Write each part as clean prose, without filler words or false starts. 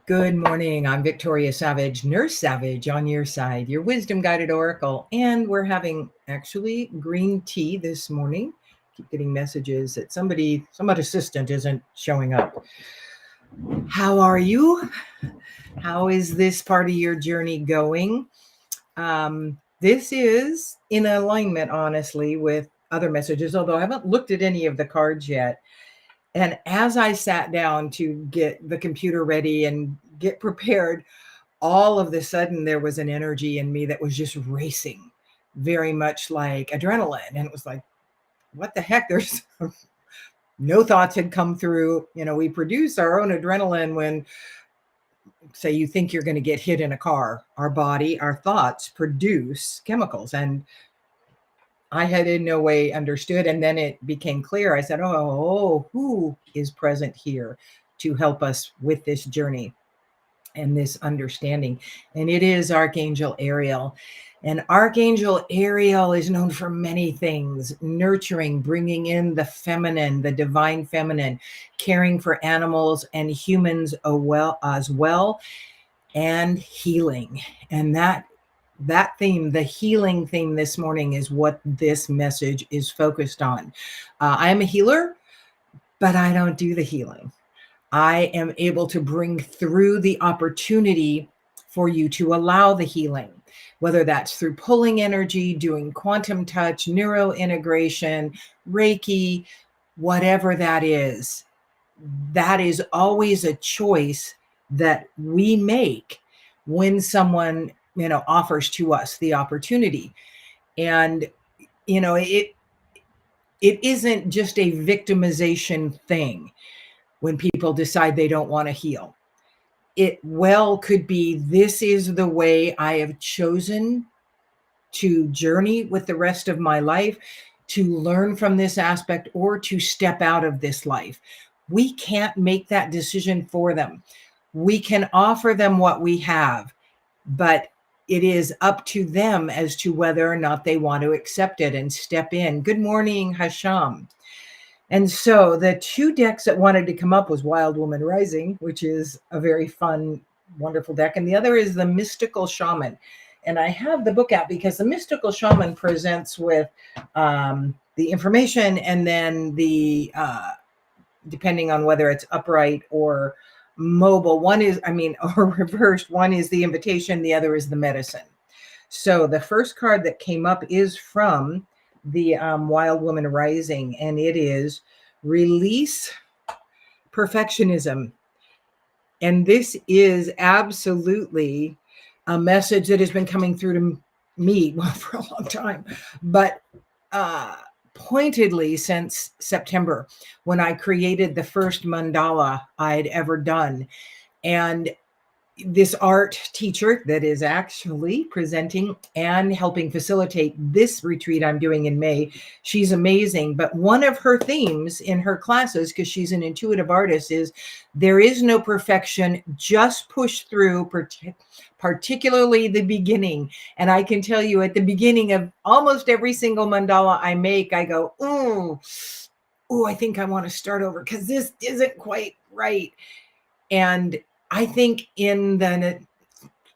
Good morning. I'm Victoria Savage, Nurse Savage on your side, your wisdom guided oracle. And we're having actually green tea this morning. Keep getting messages that some assistant isn't showing up. How are you? How is this part of your journey going? This is in alignment, honestly, with other messages, although I haven't looked at any of the cards yet. And as I sat down to get the computer ready and get prepared, all of the sudden there was an energy in me that was just racing, very much like adrenaline. And it was like, what the heck? There's no thoughts had come through. We produce our own adrenaline when, say, you think you're going to get hit in a car. Our body, our thoughts produce chemicals. And I had in no way understood. And then it became clear. I said, oh, who is present here to help us with this journey and this understanding? And it is Archangel Ariel. And Archangel Ariel is known for many things: nurturing, bringing in the feminine, the divine feminine, caring for animals and humans as well, and healing. And that theme, the healing theme this morning, is what this message is focused on. I am a healer, but I don't do the healing. I am able to bring through the opportunity for you to allow the healing, whether that's through pulling energy, doing quantum touch, neuro integration, Reiki, whatever that is always a choice that we make when someone offers to us the opportunity. And it isn't just a victimization thing when people decide they don't want to heal. It could be, this is the way I have chosen to journey with the rest of my life, to learn from this aspect, or to step out of this life. We can't make that decision for them. We can offer them what we have, but it is up to them as to whether or not they want to accept it and step in. Good morning, Hasham. And so the two decks that wanted to come up was Wild Woman Rising, which is a very fun, wonderful deck. And the other is the Mystical Shaman. And I have the book out because the Mystical Shaman presents with the information, and then the, depending on whether it's upright or mobile, or reversed, one is the invitation, the other is the medicine. So the first card that came up is from the Wild Woman Rising, and it is Release Perfectionism. And this is absolutely a message that has been coming through to me for a long time, but pointedly since September, when I created the first mandala I'd ever done. And this art teacher that is actually presenting and helping facilitate this retreat I'm doing in May, she's amazing. But one of her themes in her classes, because she's an intuitive artist, is there is no perfection, just push through, particularly the beginning. And I can tell you, at the beginning of almost every single mandala I make, I go, I think I want to start over because this isn't quite right. And I think in the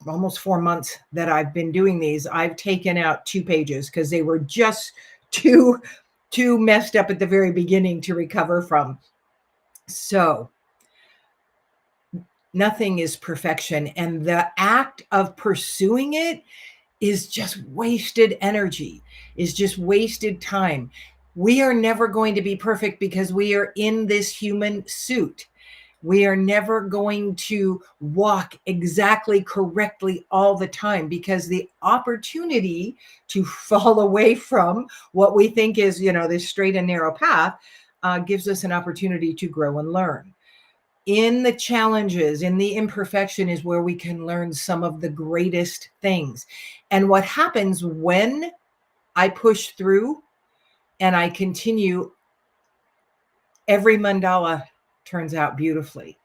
almost 4 months that I've been doing these, I've taken out 2 pages because they were just too messed up at the very beginning to recover from. So nothing is perfection. And the act of pursuing it is just wasted energy, is just wasted time. We are never going to be perfect because we are in this human suit. We are never going to walk exactly correctly all the time, because the opportunity to fall away from what we think is, this straight and narrow path gives us an opportunity to grow and learn. In the challenges, in the imperfection, is where we can learn some of the greatest things. And what happens when I push through and I continue, every mandala turns out beautifully.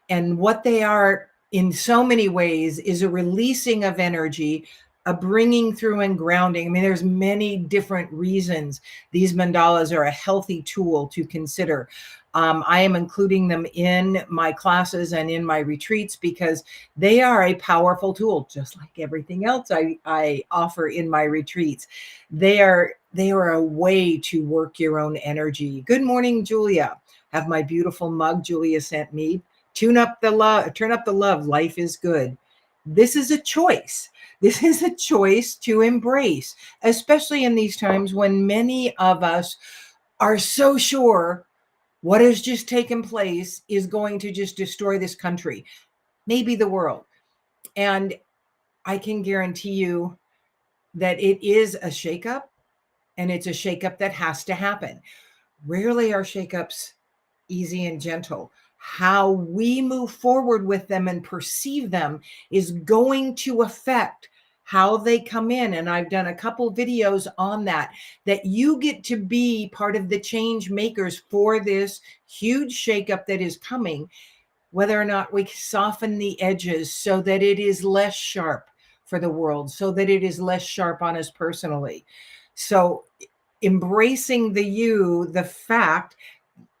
And what they are in so many ways is a releasing of energy, a bringing through and grounding. There's many different reasons these mandalas are a healthy tool to consider. I am including them in my classes and in my retreats because they are a powerful tool, just like everything else I offer in my retreats. They are a way to work your own energy. Good morning, Julia. Have my beautiful mug Julia sent me. Turn up the love. Life is good. This is a choice. This is a choice to embrace, especially in these times when many of us are so sure what has just taken place is going to just destroy this country, maybe the world. And I can guarantee you that it is a shakeup, and it's a shakeup that has to happen. Rarely are shakeups easy and gentle. How we move forward with them and perceive them is going to affect how they come in. And I've done a couple videos on that you get to be part of the change makers for this huge shakeup that is coming, whether or not we soften the edges so that it is less sharp for the world, so that it is less sharp on us personally. So embracing the fact,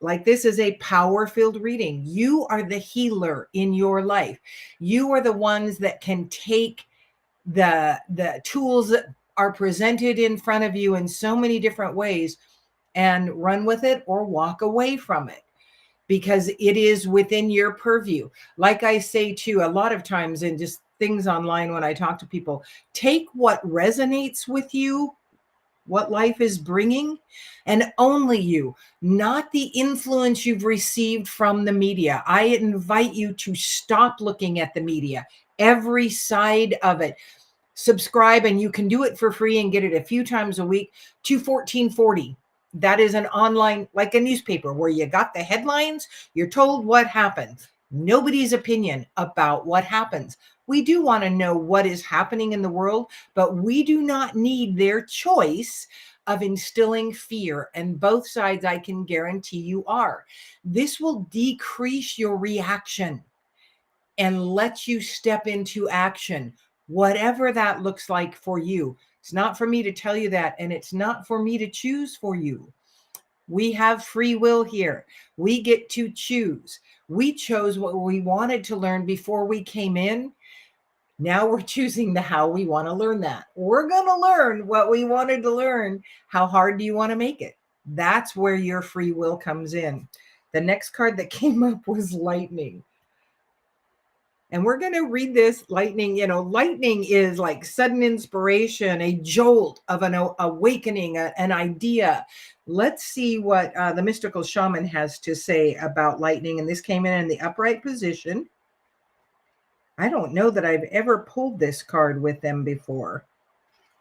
like, this is a power-filled reading. You are the healer in your life. You are the ones that can take the tools that are presented in front of you in so many different ways and run with it or walk away from it, because it is within your purview. Like I say too, a lot of times in just things online when I talk to people, take what resonates with you, what life is bringing, and only you, not the influence you've received from the media. I invite you to stop looking at the media, every side of it. Subscribe, and you can do it for free and get it a few times a week, to 1440. That is an online, like a newspaper, where you got the headlines, you're told what happens, nobody's opinion about what happens. We do want to know what is happening in the world, but we do not need their choice of instilling fear. And both sides, I can guarantee you, are. This will decrease your reaction and let you step into action, whatever that looks like for you. It's not for me to tell you that, and it's not for me to choose for you. We have free will here. We get to choose. We chose what we wanted to learn before we came in. Now we're choosing the how we want to learn that. We're going to learn what we wanted to learn. How hard do you want to make it? That's where your free will comes in. The next card that came up was lightning. And we're going to read this. Lightning, lightning is like sudden inspiration, a jolt of an awakening, an idea. Let's see what the mystical shaman has to say about lightning. And this came in the upright position. I don't know that I've ever pulled this card with them before.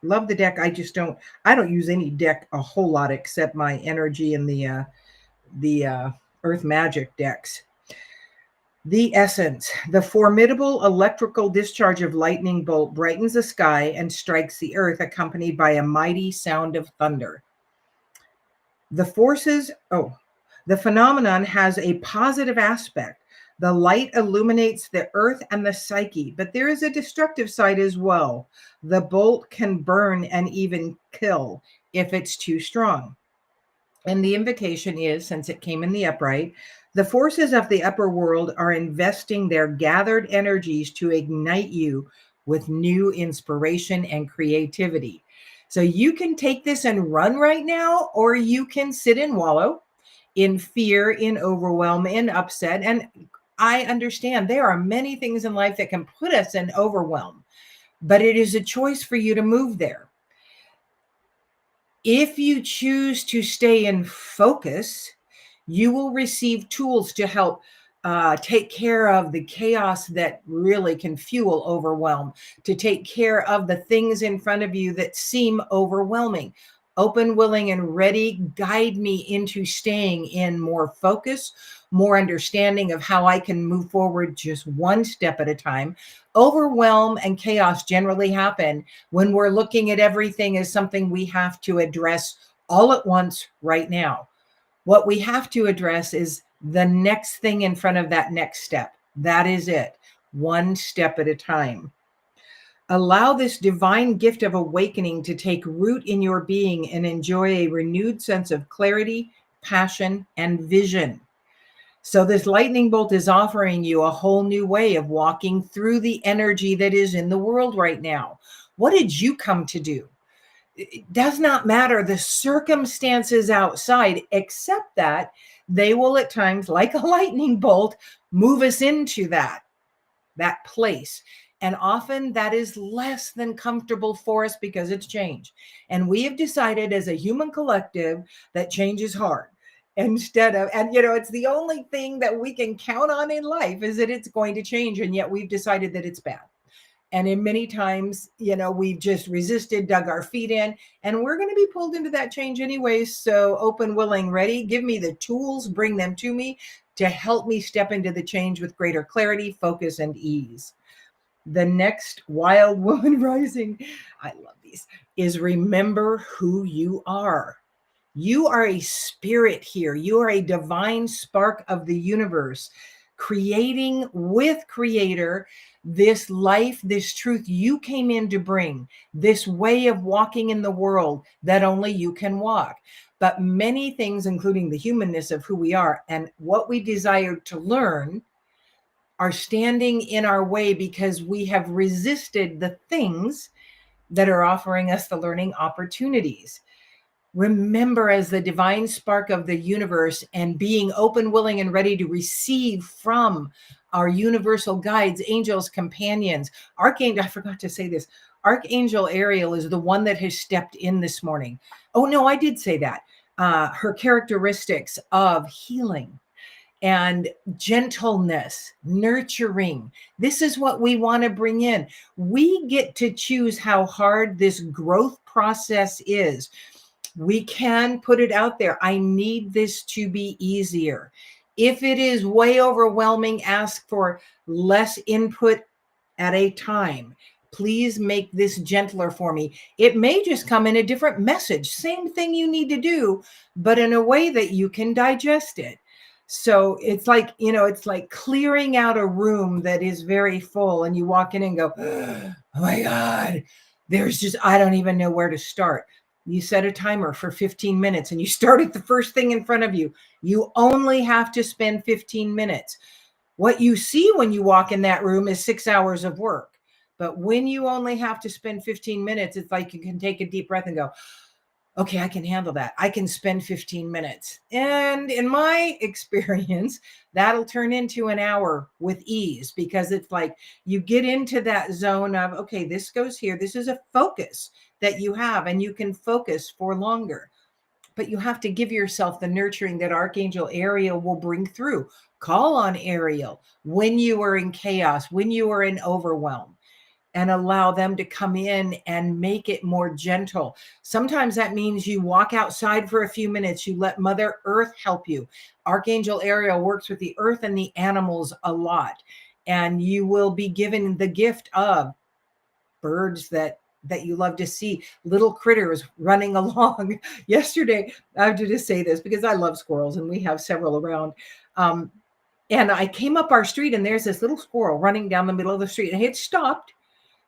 Love the deck. I don't use any deck a whole lot except my energy and the Earth Magic decks. The essence: the formidable electrical discharge of lightning bolt brightens the sky and strikes the earth, accompanied by a mighty sound of thunder. The phenomenon has a positive aspect. The light illuminates the earth and the psyche, but there is a destructive side as well. The bolt can burn and even kill if it's too strong. And the invitation is, since it came in the upright, the forces of the upper world are investing their gathered energies to ignite you with new inspiration and creativity. So you can take this and run right now, or you can sit and wallow in fear, in overwhelm, in upset. And I understand there are many things in life that can put us in overwhelm, but it is a choice for you to move there. If you choose to stay in focus, you will receive tools to help take care of the chaos that really can fuel overwhelm, to take care of the things in front of you that seem overwhelming. Open, willing, and ready, guide me into staying in more focus, more understanding of how I can move forward just one step at a time. Overwhelm and chaos generally happen when we're looking at everything as something we have to address all at once right now. What we have to address is the next thing in front of that next step. That is it, one step at a time. Allow this divine gift of awakening to take root in your being and enjoy a renewed sense of clarity, passion, and vision. So this lightning bolt is offering you a whole new way of walking through the energy that is in the world right now. What did you come to do? It does not matter the circumstances outside, except that they will at times, like a lightning bolt, move us into that place. And often that is less than comfortable for us because it's change. And we have decided as a human collective that change is hard. Instead of, and it's the only thing that we can count on in life is that it's going to change. And yet we've decided that it's bad. And in many times, we've just resisted, dug our feet in, and we're going to be pulled into that change anyway. So open, willing, ready, give me the tools, bring them to me to help me step into the change with greater clarity, focus, and ease. The next wild woman rising, I love these, is remember who you are. You are a spirit here. You are a divine spark of the universe, creating with Creator this life, this truth you came in to bring, this way of walking in the world that only you can walk. But many things, including the humanness of who we are and what we desire to learn, are standing in our way because we have resisted the things that are offering us the learning opportunities. Remember, as the divine spark of the universe and being open, willing, and ready to receive from our universal guides, angels, companions, Archangel, I forgot to say this. Archangel Ariel is the one that has stepped in this morning. Oh, no, I did say that. Her characteristics of healing and gentleness, nurturing. This is what we want to bring in. We get to choose how hard this growth process is. We can put it out there. I need this to be easier. If it is way overwhelming, ask for less input at a time. Please make this gentler for me. It may just come in a different message. Same thing you need to do, but in a way that you can digest it. So it's like, it's like clearing out a room that is very full and you walk in and go, oh my God, I don't even know where to start. You set a timer for 15 minutes and you start at the first thing in front of you. You only have to spend 15 minutes. What you see when you walk in that room is 6 hours of work. But when you only have to spend 15 minutes, it's like you can take a deep breath and go, okay, I can handle that. I can spend 15 minutes. And in my experience, that'll turn into an hour with ease because it's like you get into that zone of, okay, this goes here. This is a focus that you have and you can focus for longer. But you have to give yourself the nurturing that Archangel Ariel will bring through. Call on Ariel when you are in chaos, when you are in overwhelm, and allow them to come in and make it more gentle. Sometimes that means you walk outside for a few minutes. You let Mother Earth help you. Archangel Ariel works with the earth and the animals a lot. And you will be given the gift of birds that you love to see, little critters running along. Yesterday, I have to just say this because I love squirrels and we have several around. And I came up our street and there's this little squirrel running down the middle of the street and it stopped.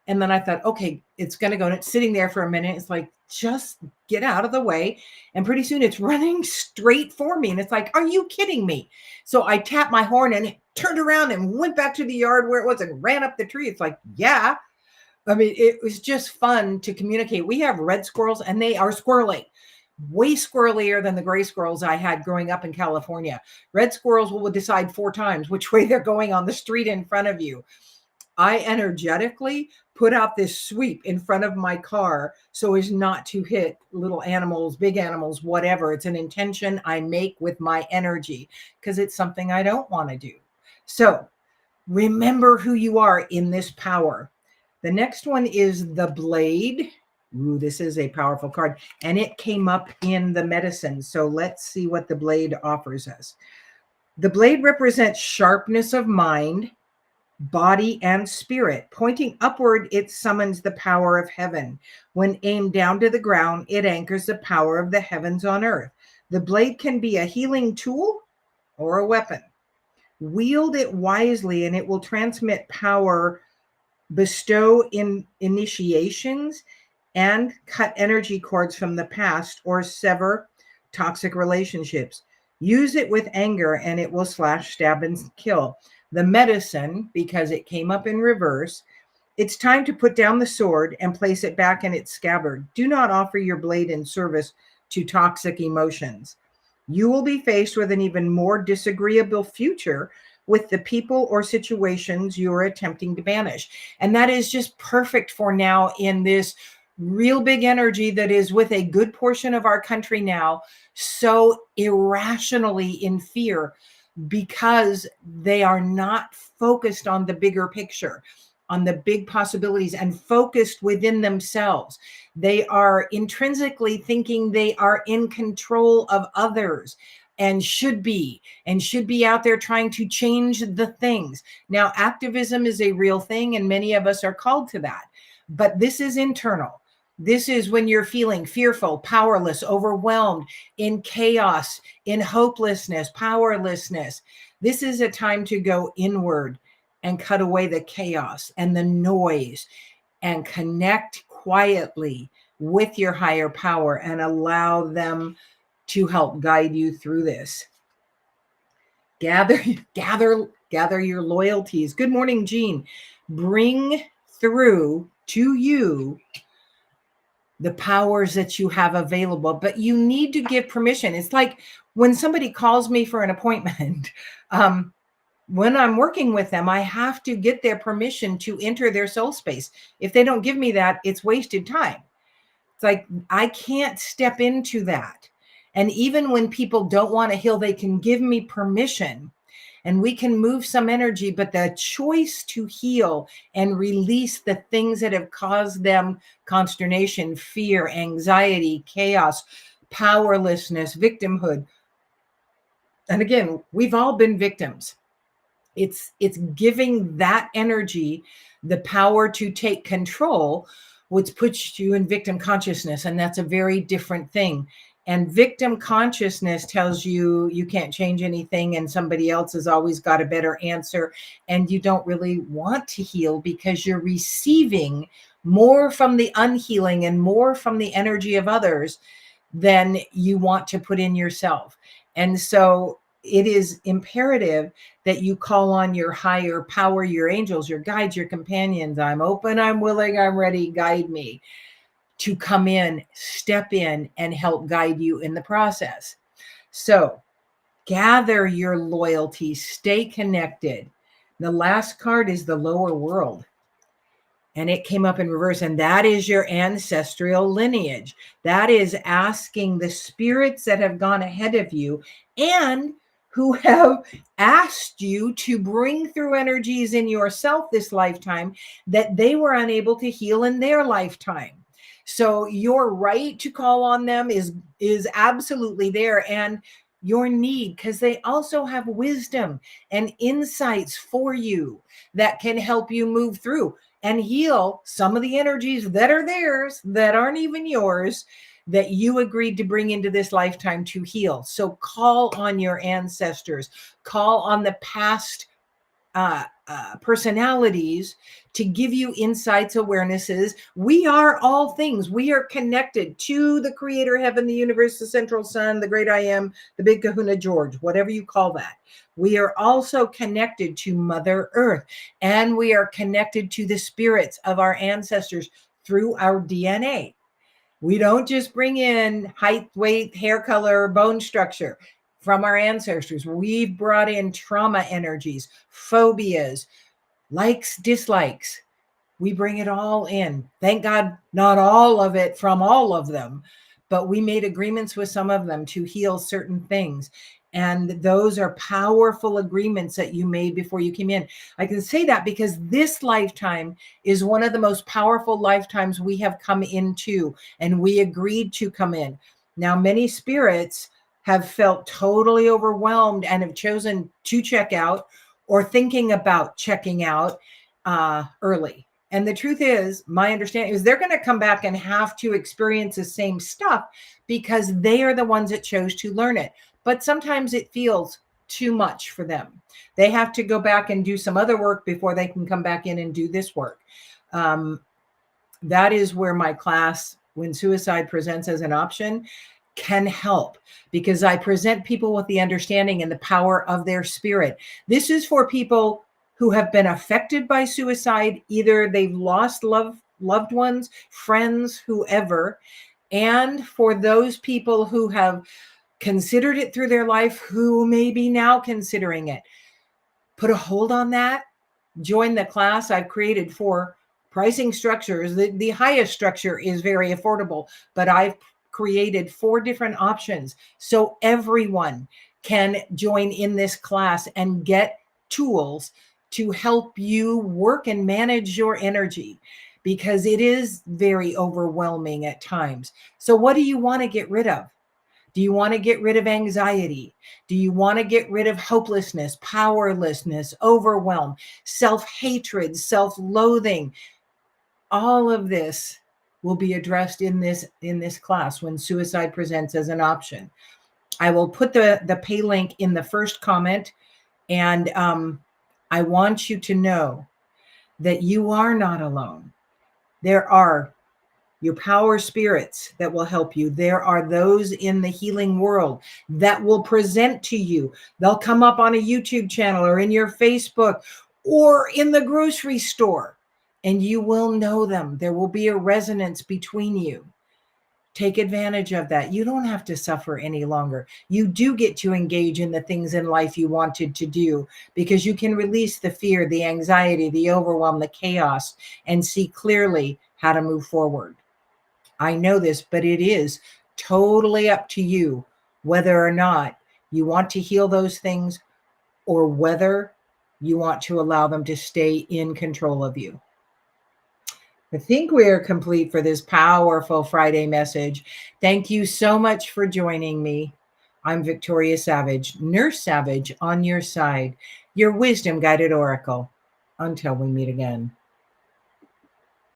And then I thought, okay, it's going to go. And it's sitting there for a minute. It's like, just get out of the way. And pretty soon it's running straight for me. And it's like, are you kidding me? So I tapped my horn and it turned around and went back to the yard where it was and ran up the tree. It's like, yeah. I mean, it was just fun to communicate. We have red squirrels and they are squirrely, way squirrelier than the gray squirrels I had growing up in California. Red squirrels will decide 4 times which way they're going on the street in front of you. I energetically put out this sweep in front of my car so as not to hit little animals, big animals, whatever. It's an intention I make with my energy because it's something I don't want to do. So remember who you are in this power. The next one is the blade. Ooh, this is a powerful card. And it came up in the medicine. So let's see what the blade offers us. The blade represents sharpness of mind, body, and spirit. Pointing upward, it summons the power of heaven. When aimed down to the ground, it anchors the power of the heavens on earth. The blade can be a healing tool or a weapon. Wield it wisely and it will transmit power, bestow in initiations, and cut energy cords from the past or sever toxic relationships. Use it with anger and it will slash, stab, and kill. The medicine, because it came up in reverse, it's time to put down the sword and place it back in its scabbard. Do not offer your blade in service to toxic emotions. You will be faced with an even more disagreeable future with the people or situations you are attempting to banish. And that is just perfect for now in this real big energy that is with a good portion of our country now, so irrationally in fear because they are not focused on the bigger picture, on the big possibilities, and focused within themselves. They are intrinsically thinking they are in control of others and should be out there trying to change the things. Now, activism is a real thing, and many of us are called to that. But this is internal. This is when you're feeling fearful, powerless, overwhelmed, in chaos, in hopelessness, powerlessness. This is a time to go inward and cut away the chaos and the noise and connect quietly with your higher power and allow them to help guide you through this. Gather your loyalties. Good morning, Jean. Bring through to you the powers that you have available, but you need to give permission. It's like when somebody calls me for an appointment, when I'm working with them, I have to get their permission to enter their soul space. If they don't give me that, it's wasted time. It's like, I can't step into that. And even when people don't want to heal, they can give me permission and we can move some energy, but the choice to heal and release the things that have caused them consternation, fear, anxiety, chaos, powerlessness, victimhood. And again, we've all been victims. It's giving that energy the power to take control, which puts you in victim consciousness. And that's a very different thing. And victim consciousness tells you you can't change anything and somebody else has always got a better answer. And you don't really want to heal because you're receiving more from the unhealing and more from the energy of others than you want to put in yourself. And so it is imperative that you call on your higher power, your angels, your guides, your companions. I'm open, I'm willing, I'm ready, guide me, to come in, step in, and help guide you in the process. So gather your loyalty, stay connected. The last card is the lower world. And it came up in reverse. And that is your ancestral lineage. That is asking the spirits that have gone ahead of you and who have asked you to bring through energies in yourself this lifetime that they were unable to heal in their lifetime. So your right to call on them is absolutely there. And your need, because they also have wisdom and insights for you that can help you move through and heal some of the energies that are theirs, that aren't even yours, that you agreed to bring into this lifetime to heal. So call on your ancestors, call on the past personalities to give you insights, awarenesses. We are all things. We are connected to the creator, heaven, the universe, the central sun, the great I am, the big kahuna George, whatever you call that. We are also connected to Mother Earth, and we are connected to the spirits of our ancestors through our DNA. We don't just bring in height, weight, hair color, bone structure from our ancestors. We've brought in trauma energies, phobias, likes, dislikes. We bring it all in. Thank God, not all of it from all of them, but we made agreements with some of them to heal certain things. And those are powerful agreements that you made before you came in. I can say that because this lifetime is one of the most powerful lifetimes we have come into, and we agreed to come in. Now, many spirits have felt totally overwhelmed and have chosen to check out or thinking about checking out early. And the truth is, my understanding is they're going to come back and have to experience the same stuff because they are the ones that chose to learn it. But sometimes it feels too much for them. They have to go back and do some other work before they can come back in and do this work. That is where my class, When Suicide Presents as an Option, can help, because I present people with the understanding and the power of their spirit. This is for people who have been affected by suicide. Either they've lost loved ones, friends, whoever, and for those people who have considered it through their life, who may be now considering it. Put a hold on that. Join the class. I've created 4 pricing structures. The highest structure is very affordable, but I've created 4 different options so everyone can join in this class and get tools to help you work and manage your energy, because it is very overwhelming at times. So what do you want to get rid of? Do you want to get rid of anxiety? Do you want to get rid of hopelessness, powerlessness, overwhelm, self-hatred, self-loathing? All of this will be addressed in this class when suicide presents as an option. I will put the pay link in the first comment, and I want you to know that you are not alone. There are your power spirits that will help you. There are those in the healing world that will present to you. They'll come up on a YouTube channel or in your Facebook or in the grocery store, and you will know them. There will be a resonance between you. Take advantage of that. You don't have to suffer any longer. You do get to engage in the things in life you wanted to do, because you can release the fear, the anxiety, the overwhelm, the chaos, and see clearly how to move forward. I know this, but it is totally up to you whether or not you want to heal those things, or whether you want to allow them to stay in control of you. I think we're complete for this powerful Friday message. Thank you so much for joining me. I'm Victoria Savage, Nurse Savage, on your side, your wisdom guided oracle. Until we meet again.